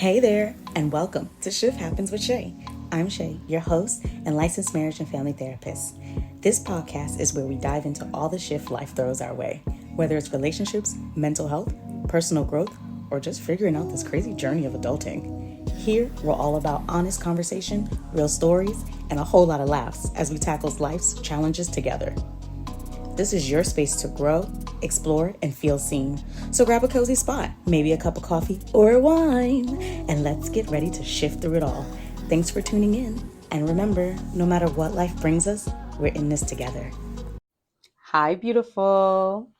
Hey there, and welcome to Shift Happens with Shay. I'm Shay, your host and licensed marriage and family therapist. This podcast is where we dive into all the shift life throws our way, whether it's relationships, mental health, personal growth, or just figuring out this crazy journey of adulting. Here, we're all about honest conversation, real stories, and a whole lot of laughs as we tackle life's challenges together. This is your space to grow, explore, and feel seen. So grab a cozy spot, maybe a cup of coffee or wine, and let's get ready to shift through it all. Thanks for tuning in. And remember, no matter what life brings us, we're in this together. Hi, beautiful.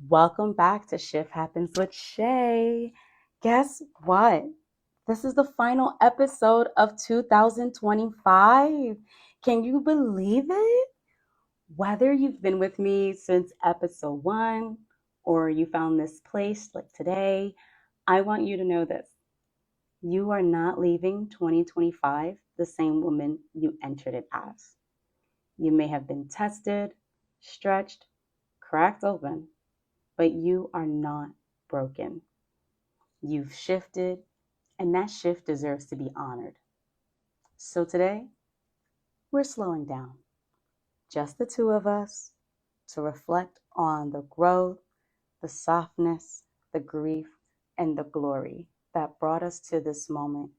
Welcome back to Shift Happens with Shay. Guess what? This is the final episode of 2025. Can you believe it? Whether you've been with me since episode 1 or you found this place like today, I want you to know this. You are not leaving 2025 the same woman you entered it as. You may have been tested, stretched, cracked open, but you are not broken. You've shifted, and that shift deserves to be honored. So today, we're slowing down. Just the two of us, to reflect on the growth, the softness, the grief, and the glory that brought us to this moment.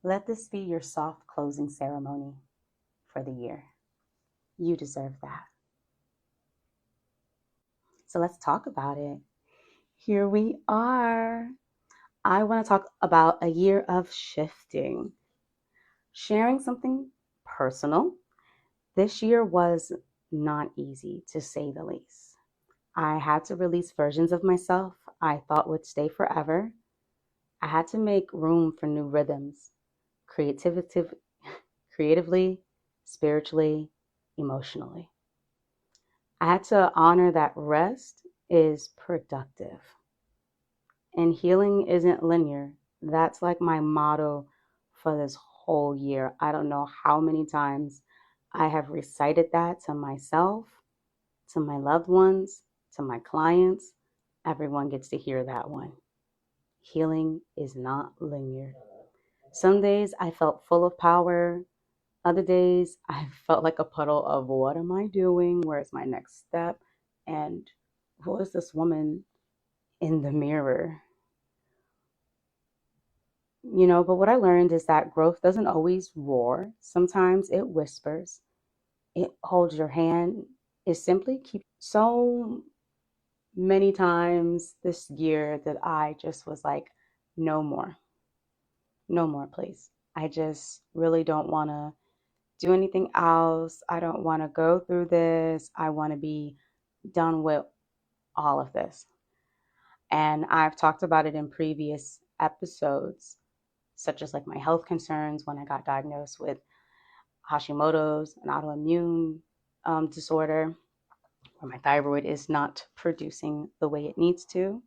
Let this be your soft closing ceremony for the year. You deserve that. So let's talk about it. Here we are. I want to talk about a year of shifting, sharing something personal. This year was not easy, to say the least. I had to release versions of myself I thought would stay forever. I had to make room for new rhythms, creatively, spiritually, emotionally. I had to honor that rest is productive and healing isn't linear. That's like my motto for this whole year. I don't know how many times I have recited that to myself, to my loved ones, to my clients. Everyone gets to hear that one. Healing is not linear. Some days I felt full of power. Other days I felt like a puddle of what am I doing? Where's my next step? And who is this woman in the mirror? But what I learned is that growth doesn't always roar. Sometimes it whispers. It holds your hand. It simply keeps. So many times this year that I just was like, no more. No more, please. I just really don't want to do anything else. I don't want to go through this. I want to be done with all of this. And I've talked about it in previous episodes, such as like my health concerns when I got diagnosed with Hashimoto's, an autoimmune disorder, where my thyroid is not producing the way it needs to.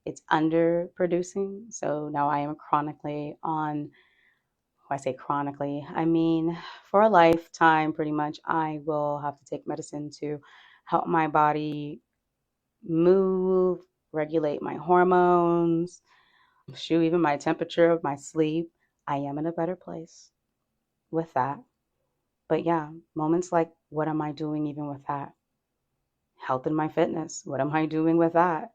It's underproducing. So now I am chronically on, when I say chronically, I mean for a lifetime pretty much, I will have to take medicine to help my body move, regulate my hormones, shoot, even my temperature of my sleep. I am in a better place with that. But yeah, moments like, what am I doing even with that? Health and my fitness, what am I doing with that?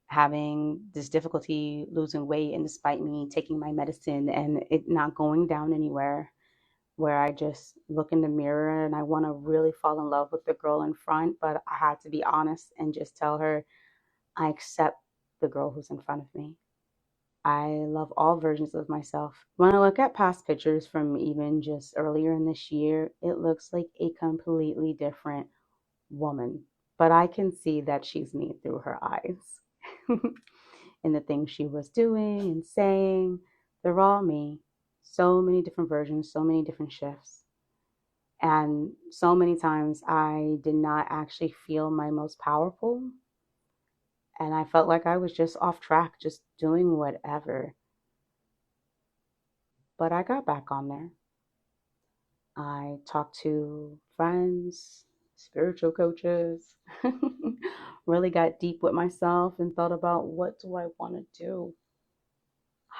Having this difficulty losing weight, and despite me taking my medicine and it not going down anywhere, where I just look in the mirror and I want to really fall in love with the girl in front, but I had to be honest and just tell her I accept the girl who's in front of me. I love all versions of myself. When I look at past pictures from even just earlier in this year, it looks like a completely different woman. But I can see that she's me through her eyes. And the things she was doing and saying, they're all me. So many different versions, so many different shifts. And so many times I did not actually feel my most powerful. And I felt like I was just off track, just doing whatever. But I got back on there. I talked to friends, spiritual coaches, really got deep with myself and thought about, what do I want to do?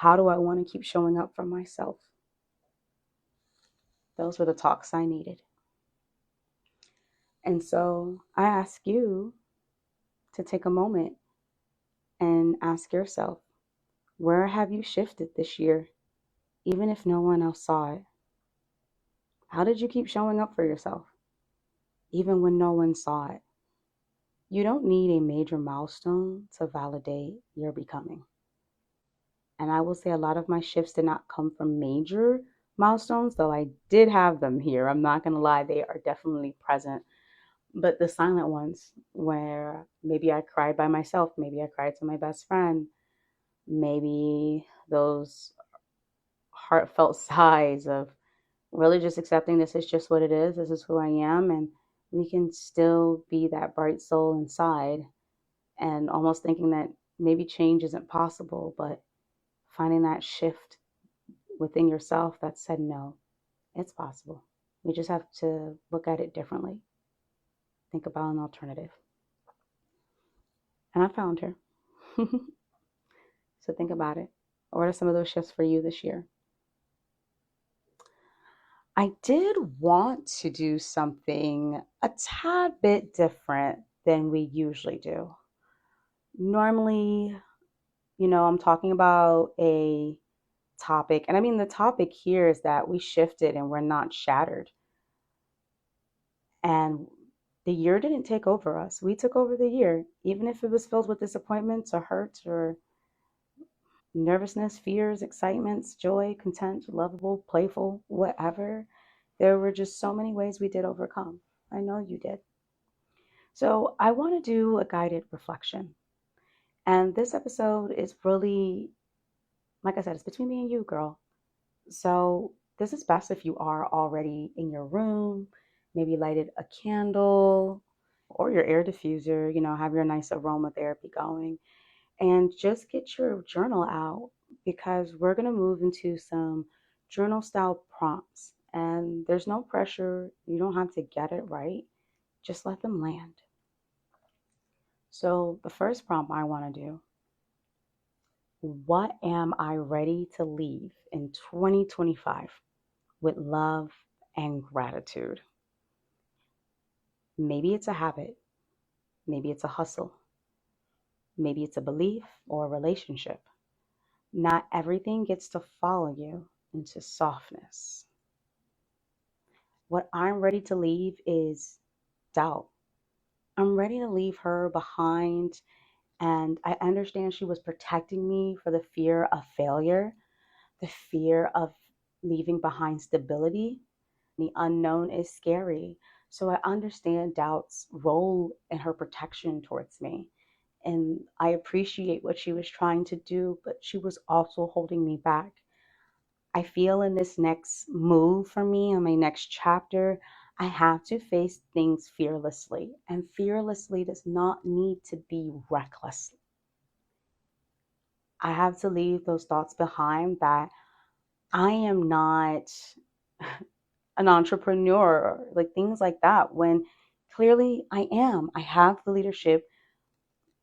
How do I want to keep showing up for myself? Those were the talks I needed. And so I ask you to take a moment and ask yourself, where have you shifted this year, even if no one else saw it? How did you keep showing up for yourself, even when no one saw it? You don't need a major milestone to validate your becoming. And I will say a lot of my shifts did not come from major milestones, though I did have them here. I'm not going to lie, they are definitely present. But the silent ones, where maybe I cried by myself, maybe I cried to my best friend, maybe those heartfelt sighs of really just accepting this is just what it is, this is who I am, and we can still be that bright soul inside, and almost thinking that maybe change isn't possible, but finding that shift within yourself that said, no, it's possible. We just have to look at it differently, think about an alternative. And I found her. So think about it. What are some of those shifts for you this year? I did want to do something a tad bit different than we usually do. Normally, I'm talking about a topic, and I mean, the topic here is that we shifted and we're not shattered. And the year didn't take over us. We took over the year, even if it was filled with disappointments or hurts or nervousness, fears, excitements, joy, content, lovable, playful, whatever. There were just so many ways we did overcome. I know you did. So I want to do a guided reflection. And this episode is really, like I said, it's between me and you, girl. So this is best if you are already in your room, maybe lighted a candle or your air diffuser, have your nice aromatherapy going, and just get your journal out because we're going to move into some journal style prompts. And there's no pressure. You don't have to get it right. Just let them land. So the first prompt I want to do, what am I ready to leave in 2025 with love and gratitude? Maybe it's a habit. Maybe it's a hustle. Maybe it's a belief or a relationship. Not everything gets to follow you into softness. What I'm ready to leave is doubt. I'm ready to leave her behind. And I understand she was protecting me for the fear of failure, the fear of leaving behind stability. The unknown is scary. So I understand doubt's role in her protection towards me. And I appreciate what she was trying to do, but she was also holding me back. I feel in this next move for me, in my next chapter, I have to face things fearlessly. And fearlessly does not need to be reckless. I have to leave those thoughts behind that I am not an entrepreneur, like things like that, when clearly I am. I have the leadership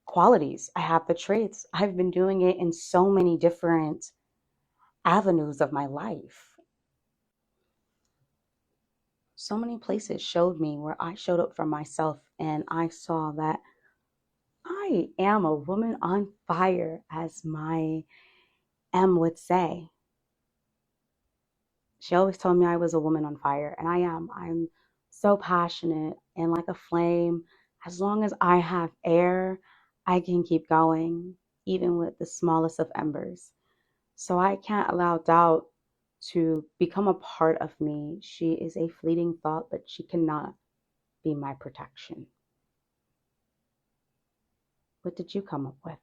qualities, I have the traits. I've been doing it in so many different avenues of my life. So many places showed me where I showed up for myself and I saw that I am a woman on fire, as my M would say. She always told me I was a woman on fire, and I am. I'm so passionate and like a flame. As long as I have air, I can keep going, even with the smallest of embers. So I can't allow doubt to become a part of me. She is a fleeting thought, but she cannot be my protection. What did you come up with?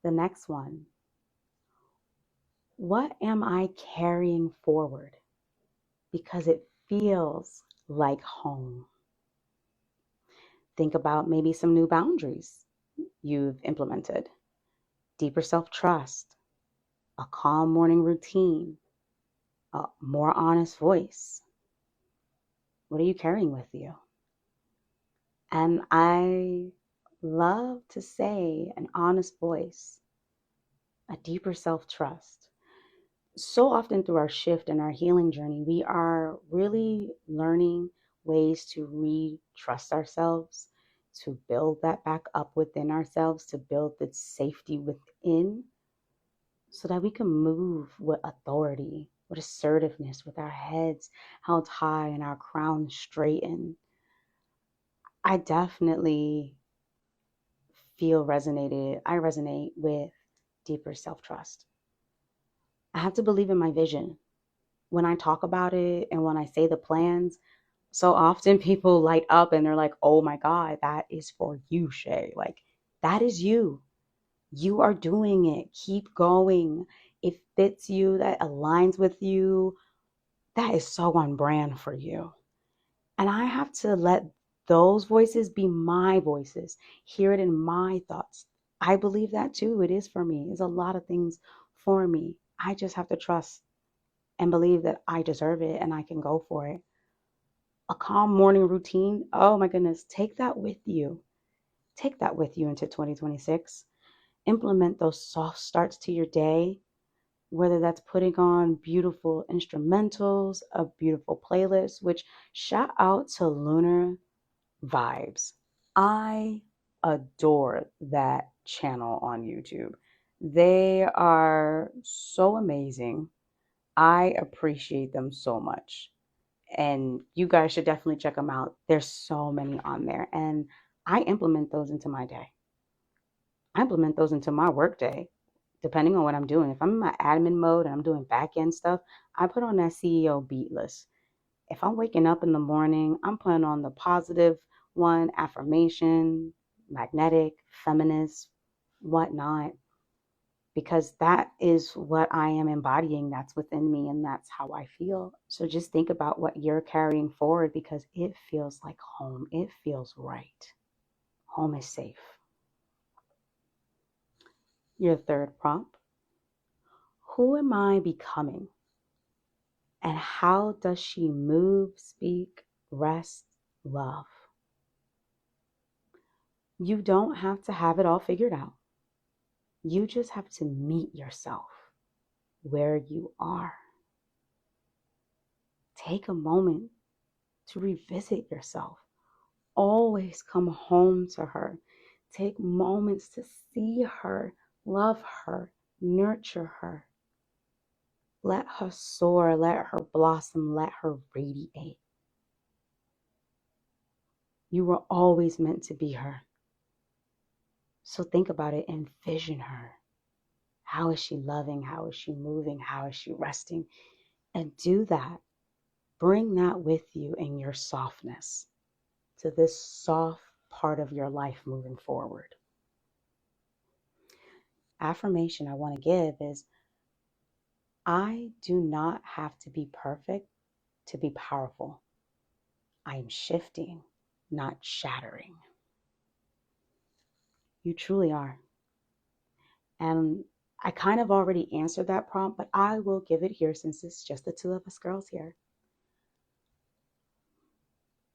The next one. What am I carrying forward because it feels like home? Think about maybe some new boundaries you've implemented, deeper self trust, a calm morning routine, a more honest voice. What are you carrying with you? And I love to say an honest voice, a deeper self trust. So often through our shift and our healing journey, we are really learning ways to re-trust ourselves, to build that back up within ourselves, to build the safety within so that we can move with authority, with assertiveness, with our heads held high and our crown straightened. I definitely I resonate with deeper self trust. I have to believe in my vision. When I talk about it and when I say the plans, so often people light up and they're like, oh my God, that is for you, Shay. Like, that is you. You are doing it. Keep going. It fits you, that aligns with you. That is so on brand for you. And I have to let those voices be my voices, hear it in my thoughts. I believe that too. It is for me. It's a lot of things for me. I just have to trust and believe that I deserve it and I can go for it. A calm morning routine. Oh my goodness. Take that with you. Take that with you into 2026. Implement those soft starts to your day, whether that's putting on beautiful instrumentals, a beautiful playlist, which shout out to Lunar Vibes. I adore that channel on YouTube. They are so amazing. I appreciate them so much. And you guys should definitely check them out. There's so many on there. And I implement those into my day. I implement those into my work day, depending on what I'm doing. If I'm in my admin mode and I'm doing back end stuff, I put on that CEO beat list. If I'm waking up in the morning, I'm putting on the positive one, affirmation, magnetic, feminist, whatnot, because that is what I am embodying. That's within me and that's how I feel. So just think about what you're carrying forward because it feels like home. It feels right. Home is safe. Your third prompt. Who am I becoming? And how does she move, speak, rest, love? You don't have to have it all figured out. You just have to meet yourself where you are. Take a moment to revisit yourself. Always come home to her. Take moments to see her, love her, nurture her. Let her soar, let her blossom, let her radiate. You were always meant to be her. So think about it, envision her. How is she loving? How is she moving? How is she resting? And do that. Bring that with you in your softness to this soft part of your life moving forward. Affirmation I want to give is I do not have to be perfect to be powerful. I am shifting, not shattering. You truly are. And I kind of already answered that prompt, but I will give it here since it's just the two of us girls here.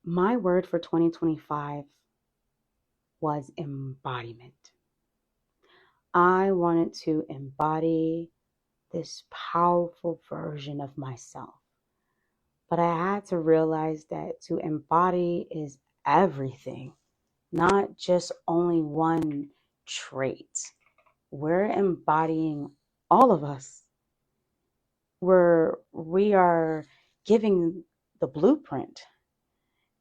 My word for 2025 was embodiment. I wanted to embody this powerful version of myself. But I had to realize that to embody is everything, not just only one trait. We're embodying all of us. We are giving the blueprint,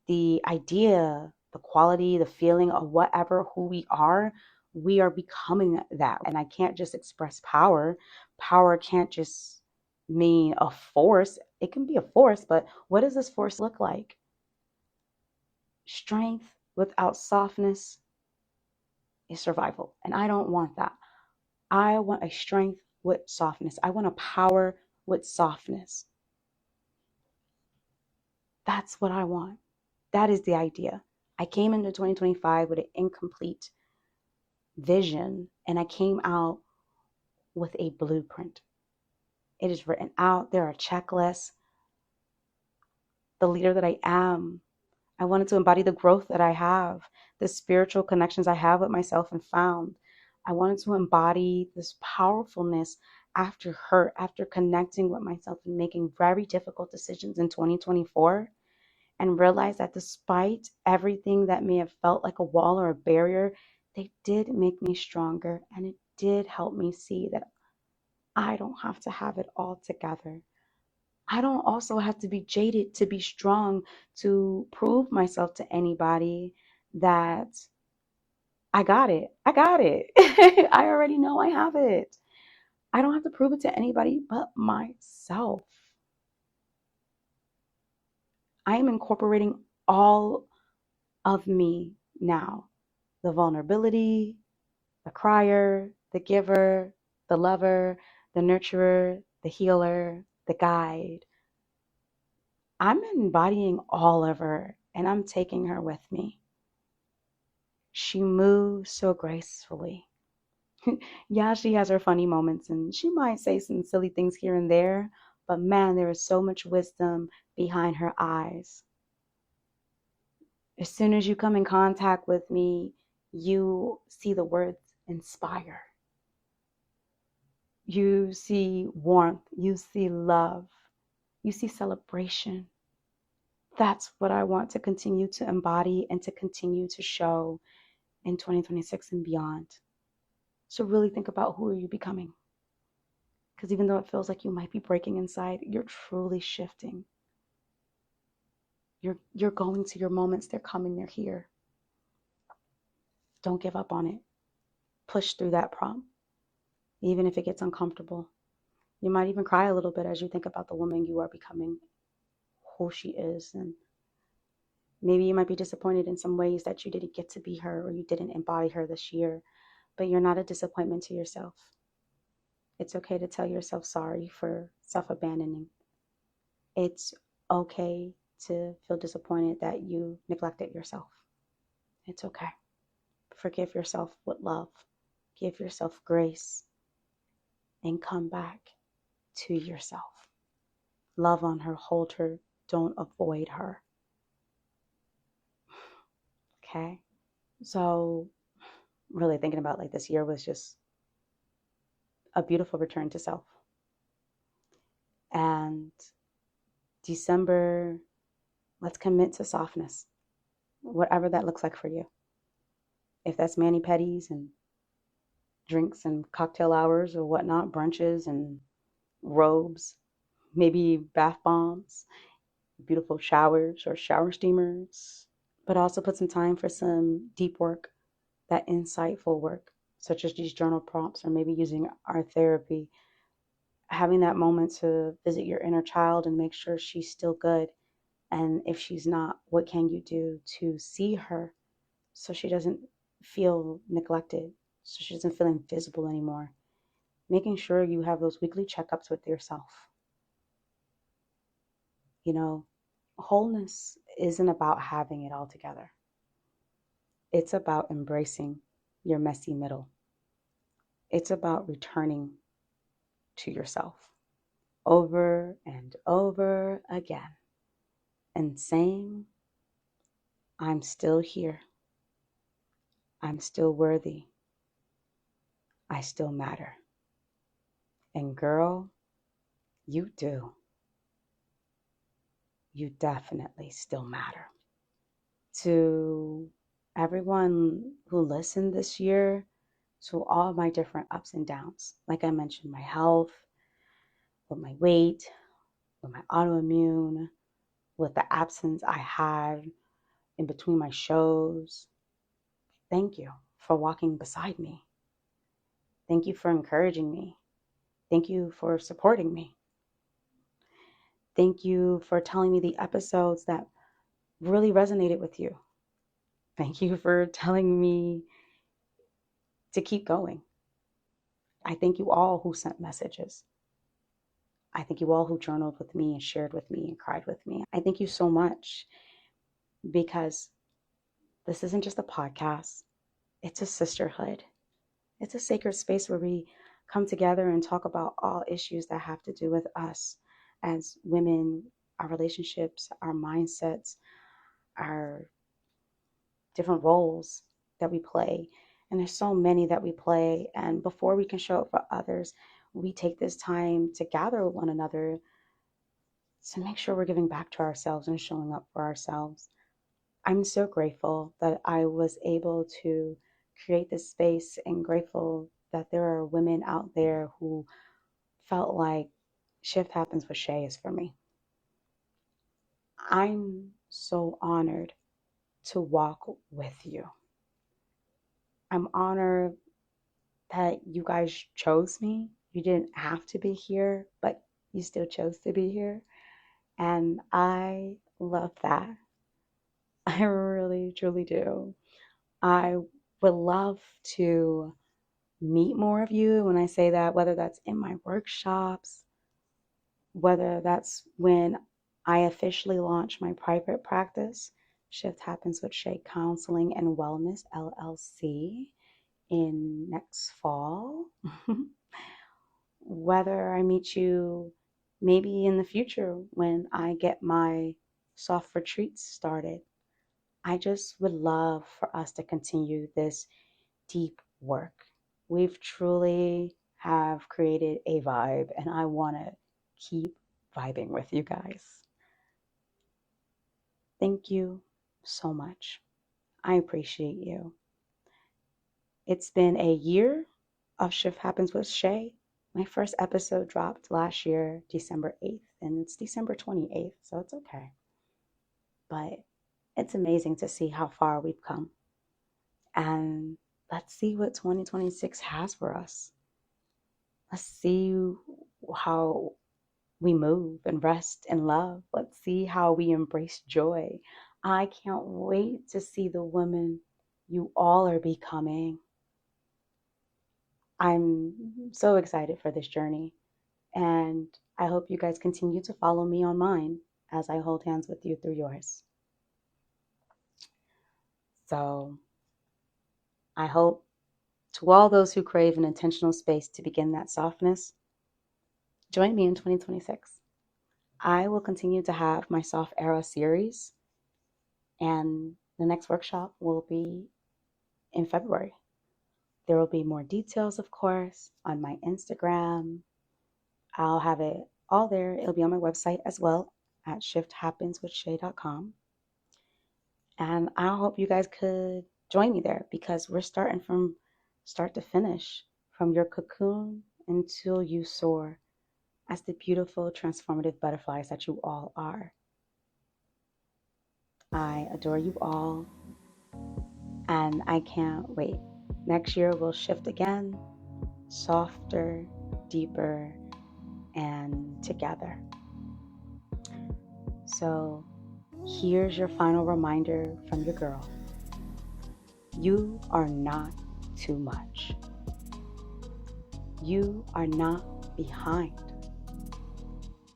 the idea, the quality, the feeling of whatever who we are becoming that. And I can't just express power. Power can't just mean a force. It can be a force, but what does this force look like? Strength without softness is survival. And I don't want that. I want a strength with softness. I want a power with softness. That's what I want. That is the idea. I came into 2025 with an incomplete vision and I came out with a blueprint. It is written out. There are checklists. The leader that I am, I wanted to embody the growth that I have, the spiritual connections I have with myself and found. I wanted to embody this powerfulness after hurt, after connecting with myself and making very difficult decisions in 2024, and realize that despite everything that may have felt like a wall or a barrier, they did make me stronger, and it did help me see that I don't have to have it all together. I don't also have to be jaded to be strong, to prove myself to anybody that I got it. I got it. I already know I have it. I don't have to prove it to anybody but myself. I am incorporating all of me now: the vulnerability, the crier, the giver, the lover, the nurturer, the healer, the guide. I'm embodying all of her and I'm taking her with me. She moves so gracefully. Yeah, she has her funny moments and she might say some silly things here and there, but man, there is so much wisdom behind her eyes. As soon as you come in contact with me, you see the words inspire. You see warmth. You see love. You see celebration. That's what I want to continue to embody and to continue to show in 2026 and beyond. So really think about, who are you becoming? Because even though it feels like you might be breaking inside, you're truly shifting. You're going to your moments. They're coming. They're here. Don't give up on it. Push through that prompt, even if it gets uncomfortable. You might even cry a little bit as you think about the woman you are becoming, who she is. And maybe you might be disappointed in some ways that you didn't get to be her or you didn't embody her this year, but you're not a disappointment to yourself. It's okay to tell yourself sorry for self-abandoning. It's okay to feel disappointed that you neglected yourself. It's okay. Forgive yourself with love. Give yourself grace and come back to yourself. Love on her, hold her, don't avoid her. Okay? So, really thinking about, like, this year was just a beautiful return to self. And December, let's commit to softness, whatever that looks like for you. If that's mani-pedis and drinks and cocktail hours or whatnot, brunches and robes, maybe bath bombs, beautiful showers or shower steamers, but also put some time for some deep work, that insightful work, such as these journal prompts or maybe using our therapy, having that moment to visit your inner child and make sure she's still good. And if she's not, what can you do to see her so she doesn't feel neglected, so she doesn't feel invisible anymore? Making sure you have those weekly checkups with yourself. You know, wholeness isn't about having it all together. It's about embracing your messy middle. It's about returning to yourself over and over again and saying, I'm still here. I'm still worthy. I still matter. And girl, you do. You definitely still matter. To everyone who listened this year, to all of my different ups and downs, like I mentioned, my health, with my weight, with my autoimmune, with the absence I had in between my shows. Thank you for walking beside me. Thank you for encouraging me. Thank you for supporting me. Thank you for telling me the episodes that really resonated with you. Thank you for telling me to keep going. I thank you all who sent messages. I thank you all who journaled with me and shared with me and cried with me. I thank you so much, because this isn't just a podcast. It's a sisterhood. It's a sacred space where we come together and talk about all issues that have to do with us as women, our relationships, our mindsets, our different roles that we play. And there's so many that we play. And before we can show up for others, we take this time to gather with one another to make sure we're giving back to ourselves and showing up for ourselves. I'm so grateful that I was able to create this space and grateful that there are women out there who felt like Shift Happens with Shay is for me. I'm so honored to walk with you. I'm honored that you guys chose me. You didn't have to be here, but you still chose to be here. And I love that. I really, truly do. I would love to meet more of you when I say that, whether that's in my workshops, whether that's when I officially launch my private practice, Shift Happens with Shay Counseling and Wellness LLC in next fall. Whether I meet you maybe in the future when I get my soft retreats started. I just would love for us to continue this deep work. We've truly have created a vibe and I want to keep vibing with you guys. Thank you so much. I appreciate you. It's been a year of Shift Happens with Shay. My first episode dropped last year, December 8th, and it's December 28th, so it's okay. But it's amazing to see how far we've come. And let's see what 2026 has for us. Let's see how we move and rest and love. Let's see how we embrace joy. I can't wait to see the woman you all are becoming. I'm so excited for this journey, and I hope you guys continue to follow me on mine as I hold hands with you through yours. So I hope to all those who crave an intentional space to begin that softness, join me in 2026. I will continue to have my Soft Era series, and the next workshop will be in February. There will be more details, of course, on my Instagram. I'll have it all there. It'll be on my website as well at shifthappenswithshay.com. And I hope you guys could join me there because we're starting from start to finish, from your cocoon until you soar as the beautiful, transformative butterflies that you all are. I adore you all, and I can't wait. Next year we'll shift again, softer, deeper, and together. So here's your final reminder from your girl. You are not too much. You are not behind.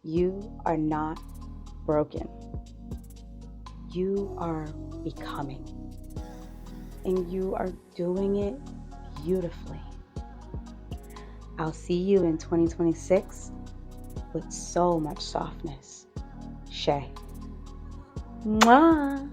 You are not broken. You are becoming. And you are doing it beautifully. I'll see you in 2026 with so much softness. Shay. Mwah!